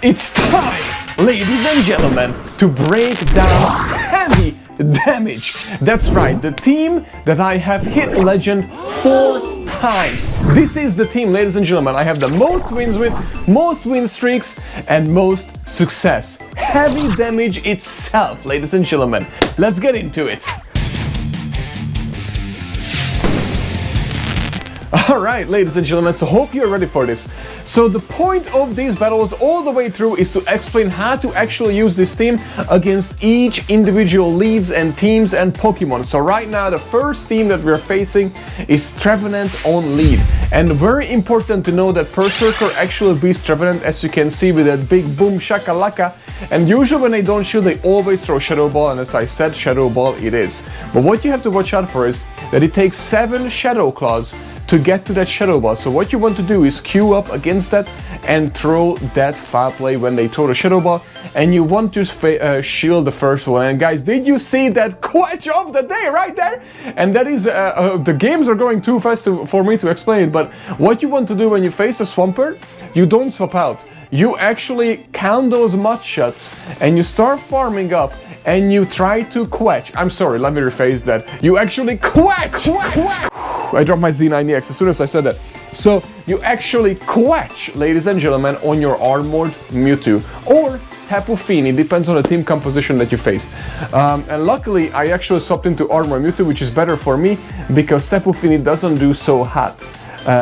It's time, ladies and gentlemen, to break down heavy damage. That's right, the team that I have hit legend 4 times. This is the team, ladies and gentlemen, I have the most wins with, most win streaks, and most success. Heavy damage itself, ladies and gentlemen. Let's get into it. Alright, ladies and gentlemen, so hope you're ready for this. So the point of these battles all the way through is to explain how to actually use this team against each individual leads and teams and Pokemon. So right now the first team that we're facing is Trevenant on lead. And very important to know that Perrserker actually beats Trevenant, as you can see, with that big boom shakalaka. And usually when they don't shoot, they always throw Shadow Ball, and as I said, Shadow Ball it is. But what you have to watch out for is that it takes 7 Shadow Claws to get to that Shadow Ball. So what you want to do is queue up against that and throw that foul play when they throw the Shadow Ball, and you want to shield the first one. And guys, did you see that quetch of the day right there? And that is, the games are going too fast for me to explain, but what you want to do when you face a Swampert, you don't swap out. You actually count those mud shots and you start farming up and you try to quetch. I'm sorry, let me rephrase that. You actually quetch! I dropped my Z9EX as soon as I said that. So you actually quetch, ladies and gentlemen, on your armored Mewtwo or Tapu Fini, depends on the team composition that you face. And luckily I actually swapped into armored Mewtwo, which is better for me because Tapu Fini doesn't do so hot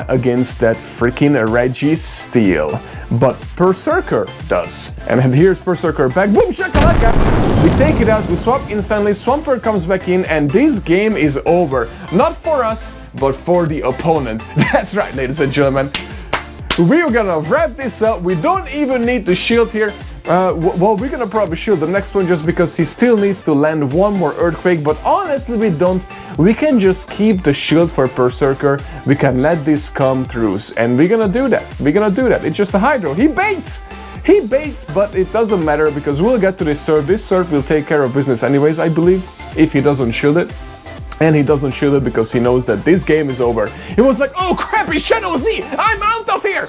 against that freaking Registeel. But Perrserker does. And here's Perrserker back. Boom shakalaka! We take it out, we swap instantly, Swampert comes back in, and this game is over. Not for us, but for the opponent. That's right, ladies and gentlemen. We're gonna wrap this up. We don't even need the shield here. Well, we're gonna probably shield the next one just because he still needs to land one more Earthquake, but honestly we don't. We can just keep the shield for Perrserker. We can let this come through, and we're gonna do that. We're gonna do that. It's just a Hydro. He baits! He baits, but it doesn't matter because we'll get to this Surf. This Surf will take care of business anyways, I believe, if he doesn't shield it. And he doesn't shield it because he knows that this game is over. He was like, oh crap, it's Shadow Z! I'm out of here!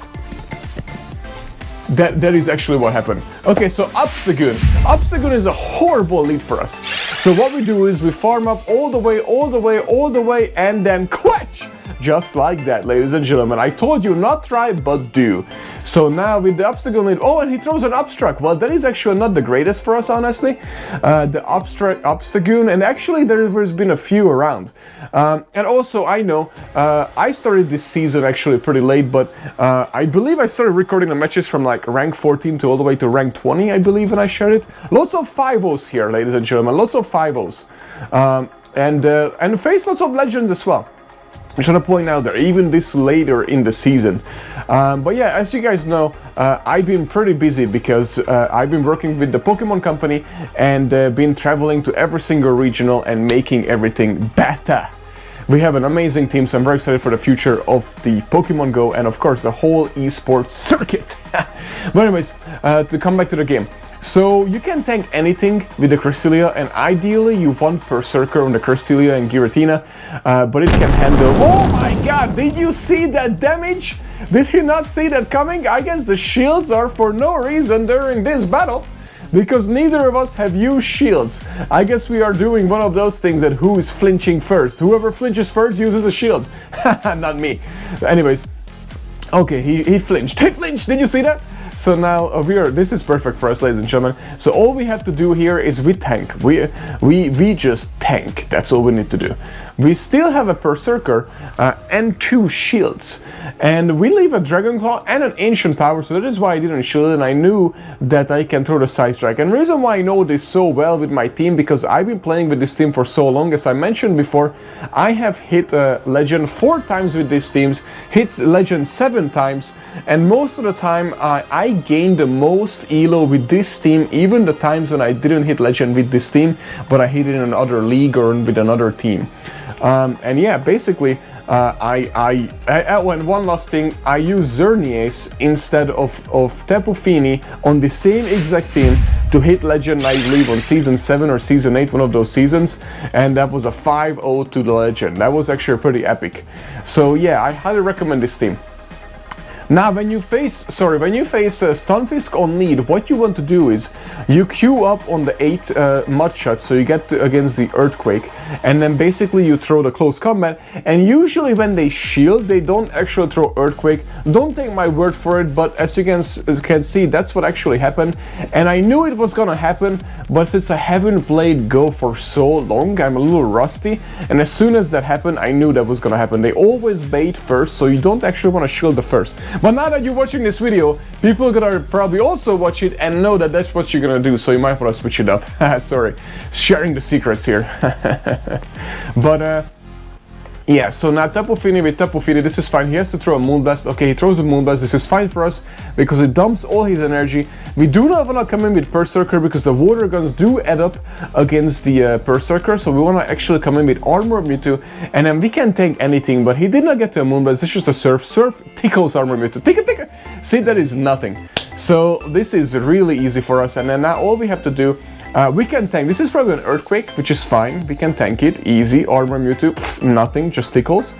That is actually what happened. Okay, so Obstagoon. Obstagoon is a horrible lead for us. So what we do is we farm up all the way, and then quetch! Just like that, ladies and gentlemen. I told you not try, but do. So now with the Obstagoon lead, oh, and he throws an Obstruct. Well, that is actually not the greatest for us, honestly. The Obstagoon, and actually there's been a few around. And also, I know, I started this season actually pretty late, but I believe I started recording the matches from like rank 14 to all the way to rank 20, I believe, when I shared it. Lots of 5-0s here, ladies and gentlemen, lots of 5-0s. And face lots of legends as well. I'm trying to point out there, even this later in the season. But yeah, as you guys know, I've been pretty busy because I've been working with the Pokémon Company and been traveling to every single regional and making everything better. We have an amazing team, so I'm very excited for the future of the Pokemon Go and of course the whole esports circuit. But anyways, to come back to the game. So you can tank anything with the Cresselia, and ideally you want Perrserker on the Cresselia and Giratina, but it can handle... Oh my god, did you see that damage? Did you not see that coming? I guess the shields are for no reason during this battle, because neither of us have used shields. I guess we are doing one of those things that who is flinching first. Whoever flinches first uses a shield. Not me. Anyways, okay, he flinched. He flinched, did you see that? So now this is perfect for us, ladies and gentlemen. So all we have to do here is we tank. We just tank. That's all we need to do. We still have a Perrserker and 2 shields. And we leave a Dragon Claw and an Ancient Power, so that is why I didn't shield it, and I knew that I can throw the Side Strike. And the reason why I know this so well with my team, because I've been playing with this team for so long. As I mentioned before, I have hit Legend 4 times with these teams, hit Legend 7 times, and most of the time I gained the most elo with this team, even the times when I didn't hit Legend with this team, but I hit it in another league or with another team. And yeah, basically, one last thing, I use Xerneas instead of Tapu Fini on the same exact team to hit Legend, I believe, on Season 7 or Season 8, one of those seasons, and that was a 5-0 to the Legend. That was actually pretty epic. So yeah, I highly recommend this team. Now, when you face Stunfisk on lead, what you want to do is you queue up on the 8 mud shots, so you get against the Earthquake, and then basically you throw the close combat. And usually when they shield, they don't actually throw Earthquake. Don't take my word for it, but as you can see, that's what actually happened. And I knew it was gonna happen, but since I haven't played Go for so long, I'm a little rusty. And as soon as that happened, I knew that was gonna happen. They always bait first, so you don't actually want to shield the first. But now that you're watching this video, people are gonna probably also watch it and know that that's what you're gonna do, so you might want to switch it up. Sorry, sharing the secrets here. But yeah, so now Tapu Fini with Tapu Fini, this is fine. He has to throw a Moonblast. Okay, he throws a Moonblast. This is fine for us because it dumps all his energy. We do not want to come in with Perrserker because the water guns do add up against the Perrserker. So we want to actually come in with Armor Mewtwo, and then we can tank anything. But he did not get to a Moonblast. It's just a Surf. Surf tickles Armor Mewtwo. Tickle. See, that is nothing. So this is really easy for us. And then now all we have to do, we can tank. This is probably an Earthquake, which is fine. We can tank it. Easy. Armor Mewtwo. Pff, nothing. Just tickles.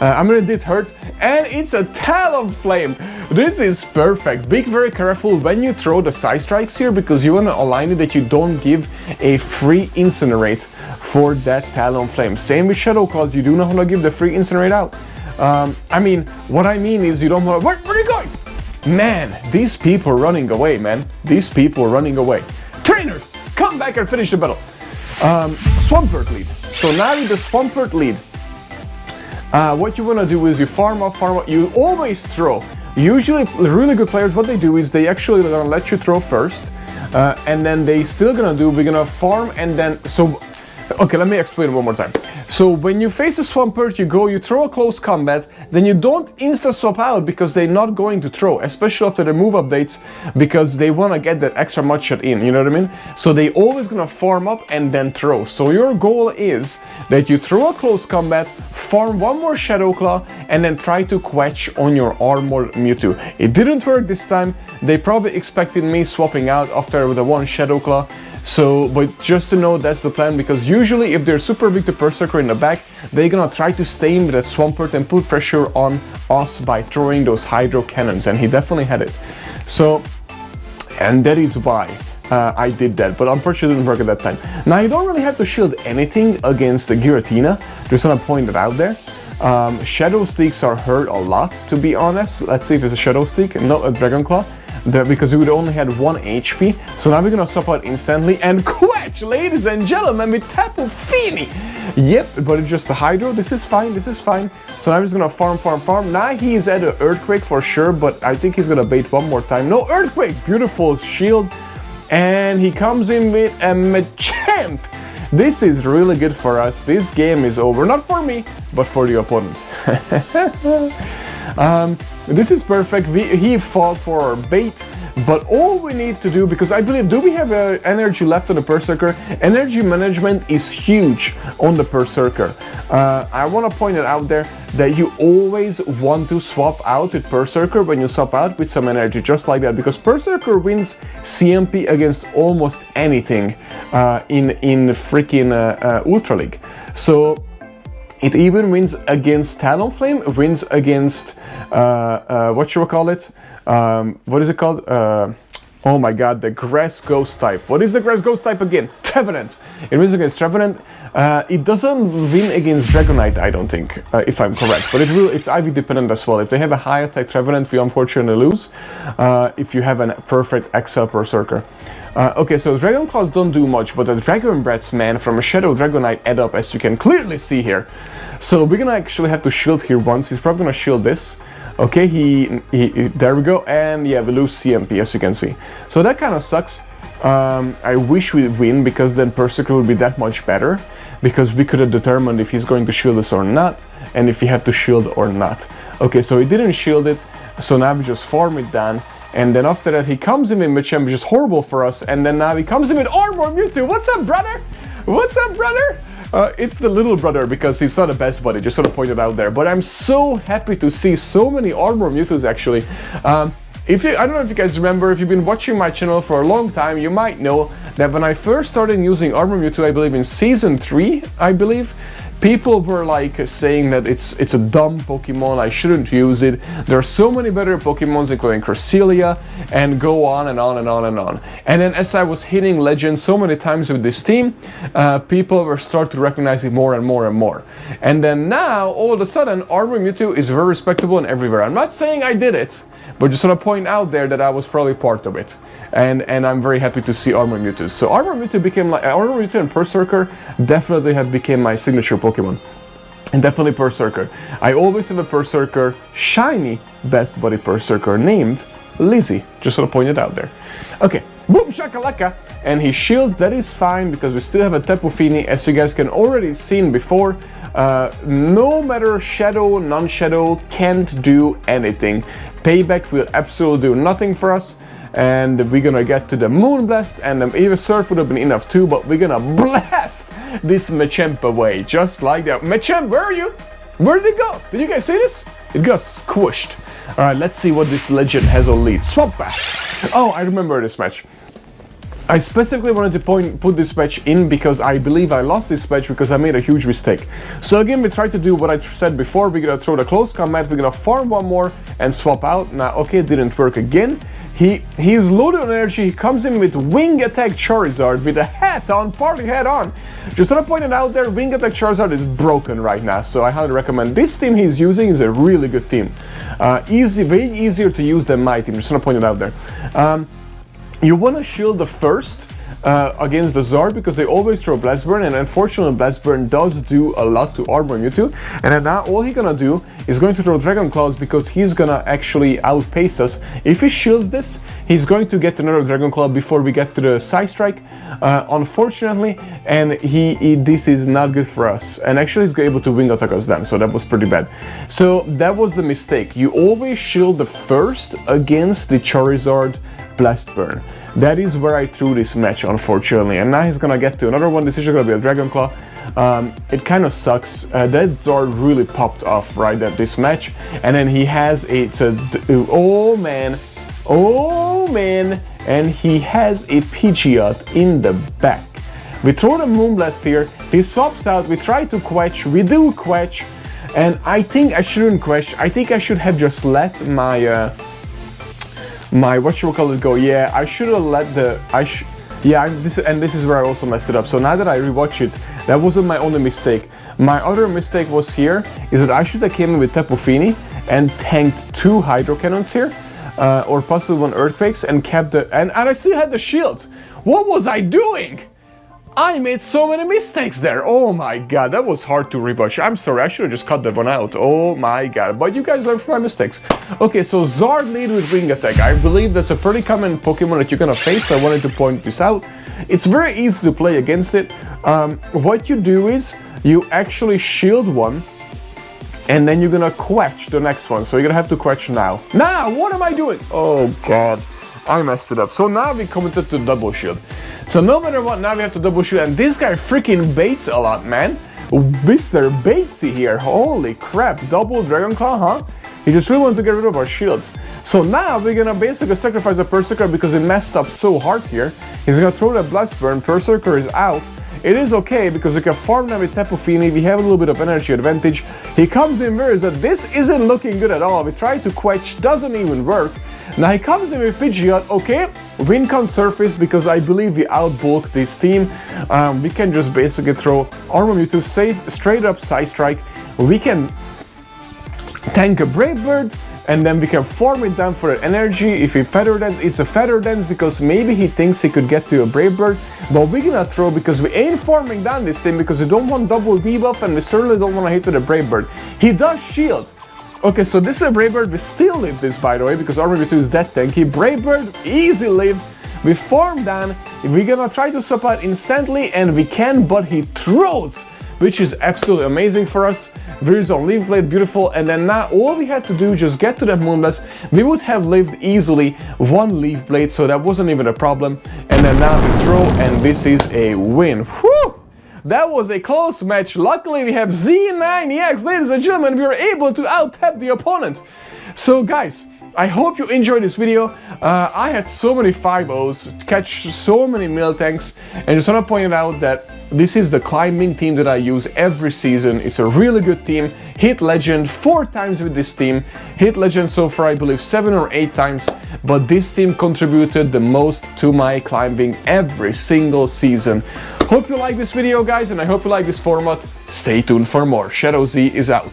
I mean, it did hurt. And it's a Talonflame. This is perfect. Be very careful when you throw the Side Strikes here, because you want to align it that you don't give a free Incinerate for that Talonflame. Same with Shadow Claws. You do not want to give the free Incinerate out. I mean, what I mean is you don't want to... Where are you going? Man, these people are running away, man. These people are running away. Trainers! Come back and finish the battle. Swampert lead. So now with the Swampert lead, what you want to do is you farm up, you always throw. Usually really good players, what they do is they actually are gonna let you throw first, and then they still gonna do, we're gonna farm and then, so, okay, let me explain one more time. So when you face a Swampert, you throw a close combat, then you don't insta-swap out because they're not going to throw, especially after the move updates, because they want to get that extra mud shot in, you know what I mean? So they always gonna farm up and then throw. So your goal is that you throw a close combat, farm one more Shadow Claw, and then try to quetch on your Armored Mewtwo. It didn't work this time. They probably expected me swapping out after the one Shadow Claw. So, but just to know, that's the plan, because usually if they're super weak to Perrserker in the back, they're gonna try to stay in with that Swampert and put pressure on us by throwing those Hydro Cannons, and he definitely had it. So, and that is why I did that, but unfortunately it didn't work at that time. Now, you don't really have to shield anything against the Giratina, just wanna point that out there. Shadow Steaks are hurt a lot, to be honest. Let's see if it's a Shadow Steak, not a Dragon Claw. Because we would only had 1 HP, so now we're gonna swap out instantly and quetch, ladies and gentlemen, with Tapu Fini. Yep, but it's just a Hydro. This is fine. So now I'm just gonna farm. Now he's at an Earthquake for sure, but I think he's gonna bait one more time. No Earthquake, beautiful shield, and he comes in with a Machamp. This is really good for us. This game is over, not for me, but for the opponent. This is perfect. He fought for our bait, but all we need to do, because I believe, do we have energy left on the Perrserker? Energy management is huge on the Perrserker. I want to point it out there that you always want to swap out with Perrserker when you swap out with some energy, just like that, because Perrserker wins CMP against almost anything in freaking Ultra League. So it even wins against Talonflame, wins against, what should we call it? What is it called? Oh my god, the Grass Ghost type. What is the Grass Ghost type again? Trevenant. It wins against Trevenant. It doesn't win against Dragonite, I don't think, if I'm correct. But it's IV dependent as well. If they have a high attack Trevenant, we unfortunately lose. If you have a perfect XL Perrserker. Okay, so Dragon Claws don't do much, but the Dragon Breaths, man, from a Shadow Dragonite add up, as you can clearly see here. So we're gonna actually have to shield here once. He's probably gonna shield this. Okay, there we go, and yeah, we lose CMP, as you can see. So that kind of sucks. I wish we'd win, because then Perrserker would be that much better, because we could have determined if he's going to shield us or not, and if he had to shield or not. Okay, so he didn't shield it, so now we just farm it down. And then after that, he comes in with Machamp, which is horrible for us. And then now he comes in with Armor Mewtwo. What's up, brother? What's up, brother? It's the little brother, because he's not the best buddy, just sort of pointed out there. But I'm so happy to see so many Armor Mewtwo's, actually. I don't know if you guys remember, if you've been watching my channel for a long time, you might know that when I first started using Armor Mewtwo, I believe in Season 3, I believe, People were like saying that it's a dumb Pokemon, I shouldn't use it. There are so many better Pokemons, including Cresselia, and go on and on and on and on. And then as I was hitting Legends so many times with this team, people were starting to recognize it more and more and more. And then now, all of a sudden, Armor Mewtwo is very respectable and everywhere. I'm not saying I did it, but just want to point out there that I was probably part of it. And I'm very happy to see Armor Mewtwo. So Armor Mewtwo became like, Armor Mewtwo and Perrserker definitely have become my signature Pokemon. And definitely Perrserker. I always have a Perrserker, shiny best buddy Perrserker named Lizzie. Just want to point it out there. Okay, boom shakalaka. And he shields, that is fine because we still have a Tapu Fini, as you guys can already seen before. No matter shadow, non-shadow, can't do anything. Payback will absolutely do nothing for us. And we're gonna get to the Moonblast, and even Surf would have been enough too, but we're gonna blast this Machamp away, just like that. Machamp, where are you? Where did it go? Did you guys see this? It got squished. Alright, let's see what this legend has on lead. Swampert. Oh, I remember this match. I specifically wanted to put this match in because I believe I lost this match because I made a huge mistake. So again, we tried to do what I said before. We're gonna throw the close combat, we're gonna farm one more and swap out. Now, okay, it didn't work again. He's loaded on energy, he comes in with Wing Attack Charizard with a hat on, party hat on. Just want to point it out there, Wing Attack Charizard is broken right now, so I highly recommend this team he's using is a really good team. Way easier to use than my team, just want to point it out there. You want to shield the first against the Zard because they always throw Blast Burn, and unfortunately Blast Burn does do a lot to Armor Mewtwo. And then now all he's gonna do is going to throw Dragon Claws because he's gonna actually outpace us. If he shields this, he's going to get another Dragon Claw before we get to the Side Strike, unfortunately, and this is not good for us. And actually he's able to Wing Attack us then, so that was pretty bad. So that was the mistake. You always shield the first against the Charizard Blast Burn. That is where I threw this match, unfortunately. And now he's gonna get to another one. This is gonna be a Dragon Claw. It kind of sucks. That Zard really popped off right at this match. And then he has oh man, and he has a Pidgeot in the back. We throw the Moonblast here. He swaps out. We try to quetch. We do quetch, and I think I shouldn't quetch. I think I should have just let my whatchamacallit go. Yeah, I should have let the this is where I also messed it up. So now that I rewatch it, that wasn't my only mistake. My other mistake was here is that I should have came in with Tapu Fini and tanked 2 Hydro Cannons here, or possibly 1 Earthquakes, and kept the and I still had the shield. What was I doing? I made so many mistakes there. Oh my god, that was hard to rewatch. I'm sorry, I should have just cut that one out. Oh my god, but you guys learn from my mistakes. Okay, so Zard lead with Wing Attack. I believe that's a pretty common Pokemon that you're gonna face, so I wanted to point this out. It's very easy to play against it. What you do is, you actually shield one, and then you're gonna quetch the next one. So you're gonna have to quetch now. Now, what am I doing? Oh god, I messed it up. So now we committed to double shield. So no matter what, now we have to double shield, and this guy freaking baits a lot, man. Mr. Batesy here, holy crap, double Dragon Claw, huh? He just really wanted to get rid of our shields. So now we're gonna basically sacrifice a Perrserker because he messed up so hard here. He's gonna throw that Blast Burn, Perrserker is out. It is okay because we can farm now with Tapu Fini, we have a little bit of energy advantage. He comes in where is that this isn't looking good at all. We try to quetch, doesn't even work. Now he comes in with Pidgeot, okay, win con Surface because I believe we outbulk this team. We can just basically throw Armor Mewtwo straight up Side Strike. We can tank a Brave Bird, and then we can farm it down for the energy. If he Feather Dance, it's a Feather Dance because maybe he thinks he could get to a Brave Bird, but we're gonna throw because we ain't farming down this thing because we don't want double V-buff and we certainly don't want to hit with a Brave Bird. He does shield. Okay, so this is a Brave Bird. We still live this, by the way, because Armor Mewtwo is that tanky. Brave Bird, easy live. We farm down. We're gonna try to swap out instantly, and we can, but he throws, which is absolutely amazing for us. There's on Leaf Blade, beautiful, and then now all we had to do is just get to that Moonblast. We would have lived easily 1 Leaf Blade, so that wasn't even a problem. And then now we throw, and this is a win. Whew! That was a close match. Luckily we have Z9EX, ladies and gentlemen, we were able to out-tap the opponent. So guys, I hope you enjoyed this video. I had so many 5-0s, catch so many Miltanks, and just want to point out that this is the climbing team that I use every season. It's a really good team. Hit Legend 4 times with this team. Hit Legend so far I believe 7 or 8 times, but this team contributed the most to my climbing every single season. Hope you like this video, guys, and I hope you like this format. Stay tuned for more. Shadow Z is out.